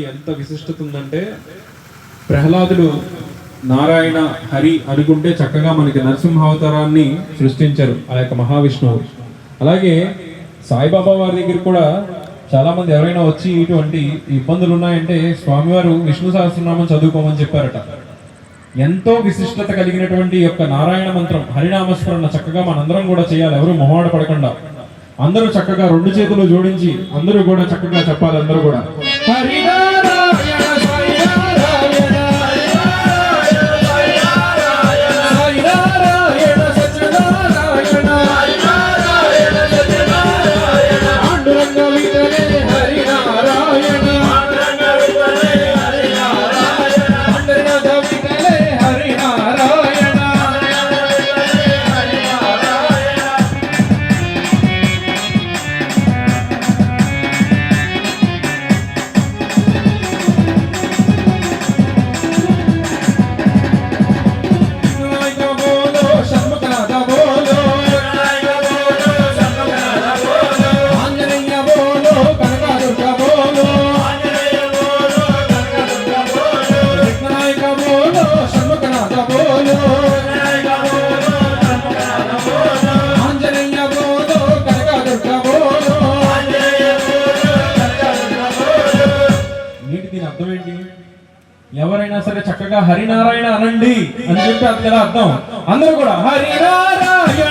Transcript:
ఎంత విశిష్టత ఉందంటే ప్రహ్లాదుడు నారాయణ హరి అనుకుంటే చక్కగా మనకి నరసింహావతారాన్ని సృష్టించారు ఆ యొక్క మహావిష్ణువు. అలాగే సాయిబాబా వారి దగ్గర కూడా చాలా మంది ఎవరైనా వచ్చి ఇటువంటి ఇబ్బందులు ఉన్నాయంటే స్వామివారు విష్ణు సహస్రనామం చదువుకోమని చెప్పారట. ఎంతో విశిష్టత కలిగినటువంటి యొక్క నారాయణ మంత్రం హరినామస్మరణ చక్కగా మనందరం కూడా చేయాలి. ఎవరు మొహమాట పడకుండా అందరూ చక్కగా రెండు చేతులు జోడించి అందరూ కూడా చక్కగా చెప్పాలి. అందరూ కూడా ఎవరైనా సరే చక్కగా హరినారాయణ అనండి అని చెప్పి అది కదా అర్థం. అందరూ కూడా హరినారాయణ